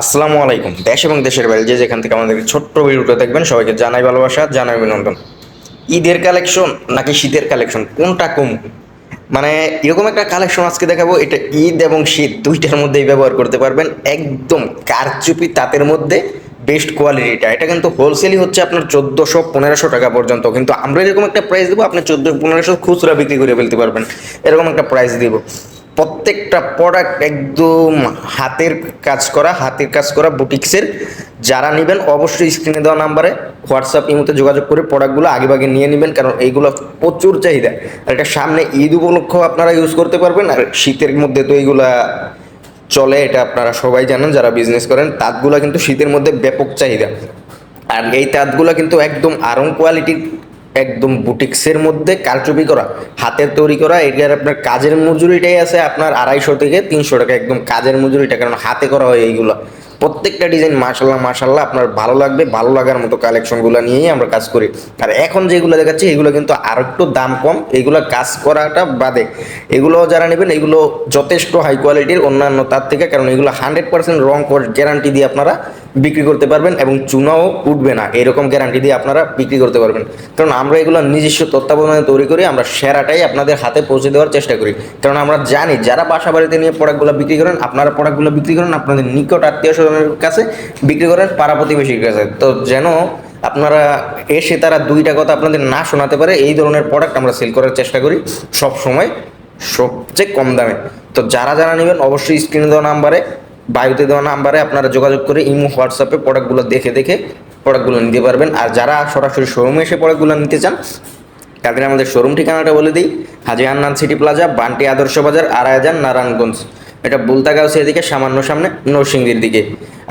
আসসালামু আলাইকুম। দেশ এবং দেশের বাইরে যে যেখান থেকে আমাদের ছোট্ট ভিডিওটা দেখবেন সবাইকে জানাই ভালোবাসা, জানাই অভিনন্দন। ঈদের কালেকশন নাকি শীতের কালেকশন, কোনটা কম? মানে এরকম একটা কালেকশন আজকে দেখাবো, এটা ঈদ এবং শীত দুইটার মধ্যেই ব্যবহার করতে পারবেন। একদম কারচুপি তাঁতের মধ্যে বেস্ট কোয়ালিটিটা। এটা কিন্তু হোলসেলই হচ্ছে আপনার 1400-1500 টাকা পর্যন্ত, কিন্তু আমরা এরকম একটা প্রাইস দেবো, আপনি 1400-1500 খুচরা বিক্রি করে ফেলতে পারবেন, এরকম একটা প্রাইস দিব। প্রত্যেকটা প্রোডাক্ট একদম হাতের কাজ করা বুটিক্সের। যারা নেবেন অবশ্যই স্ক্রিনে দেওয়া নাম্বারে হোয়াটসঅ্যাপ ইমোতে যোগাযোগ করে প্রোডাক্টগুলো আগেভাগে নিয়ে নেবেন, কারণ এইগুলো প্রচুর চাহিদা। আর এটা সামনে ঈদ উপলক্ষেও আপনারা ইউজ করতে পারবেন, আর শীতের মধ্যে তো এইগুলা চলে, এটা আপনারা সবাই জানেন যারা বিজনেস করেন। তাঁতগুলো কিন্তু শীতের মধ্যে ব্যাপক চাহিদা। আর এই তাঁতগুলো কিন্তু একদম আরং কোয়ালিটির, একদম বুটিক্সের মধ্যে কারচুপি করা, হাতের তৈরি করা। এটার আপনার কাজের মজুরিটাই আছে আপনার 250 থেকে 300 টাকা, একদম কাজের মজুরিটা, কারণ হাতে করা হয় এইগুলো। প্রত্যেকটা ডিজাইন মাশাল্লাহ মাশাল্লাহ আপনার ভালো লাগবে, ভালো লাগার মতো কালেকশনগুলো নিয়েই আমরা কাজ করি। আর এখন যেগুলো দেখাচ্ছি এগুলো কিন্তু আর একটু দাম কম, এগুলো কাজ করাটা বাদে। এগুলো যারা নেবেন এগুলো যথেষ্ট হাই কোয়ালিটির অন্যান্য তার থেকে, কারণ এগুলো 100% রং গ্যারান্টি দিয়ে আপনারা বিক্রি করতে পারবেন, এবং চুনাও উঠবে না এরকম গ্যারান্টি দিয়ে আপনারা বিক্রি করতে পারবেন। কারণ আমরা এগুলো নিজস্ব তত্ত্বাবধানে তৈরি করি, আমরা সেরাটাই আপনাদের হাতে পৌঁছে দেওয়ার চেষ্টা করি। কারণ আমরা জানি যারা বাসা বাড়িতে নিয়ে প্রোডাক্টগুলো বিক্রি করেন, আপনারা প্রোডাক্টগুলো বিক্রি করেন আপনাদের নিকট আত্মীয় স্বজনের কাছে, বিক্রি করেন পাড়া প্রতিবেশীর কাছে। তো যেন আপনারা এসে তারা দুইটা কথা আপনাদের না শোনাতে পারে, এই ধরনের প্রোডাক্ট আমরা সেল করার চেষ্টা করি সব সময়, সবচেয়ে কম দামে। তো যারা যারা নেবেন অবশ্যই স্ক্রিনে দেওয়া নাম্বারে, বায়ুতে দেওয়া নাম্বারে আপনারা যোগাযোগ করে ইমো হোয়াটসঅ্যাপে প্রোডাক্টগুলো দেখে দেখে প্রোডাক্টগুলো নিতে পারবেন। আর যারা সরাসরি শোরুমে এসে প্রোডাক্টগুলো নিতে চান তাদের আমাদের শোরুম ঠিকানাটা বলে দিই। হাজী হান্নান সিটি প্লাজা, বান্টি আদর্শ বাজার, আড়াইহাজার, নারায়ণগঞ্জ। এটা বুলতাগাউসিয়া দিকে সামান্য সামনে নরসিংদীর দিকে।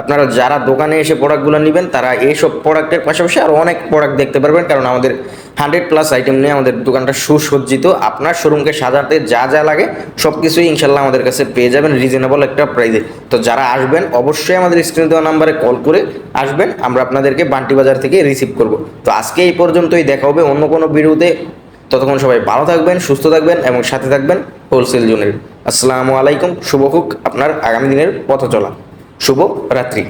আপনারা যারা দোকানে এসে প্রোডাক্টগুলো নেবেন তারা এইসব প্রোডাক্টের পাশাপাশি আরও অনেক প্রোডাক্ট দেখতে পারবেন, কারণ আমাদের 100+ আইটেম নিয়ে আমাদের দোকানটা সুসজ্জিত। আপনার শোরুমকে সাজাতে যা যা লাগে সব কিছুই ইনশাল্লাহ আমাদের কাছে পেয়ে যাবেন রিজনেবল একটা প্রাইসে। তো যারা আসবেন অবশ্যই আমাদের স্ক্রিনে দেওয়া নাম্বারে কল করে আসবেন, আমরা আপনাদেরকে বান্টি বাজার থেকে রিসিভ করব। তো আজকে এই পর্যন্তই, দেখা হবে অন্য কোনো ভিডিওতে। ততক্ষণ সবাই ভালো থাকবেন, সুস্থ থাকবেন এবং সাথে থাকবেন হোলসেল জোনের। আসসালামু আলাইকুম। শুভ হোক আপনার আগামী দিনের পথ চলা। শুভ রাত্রি।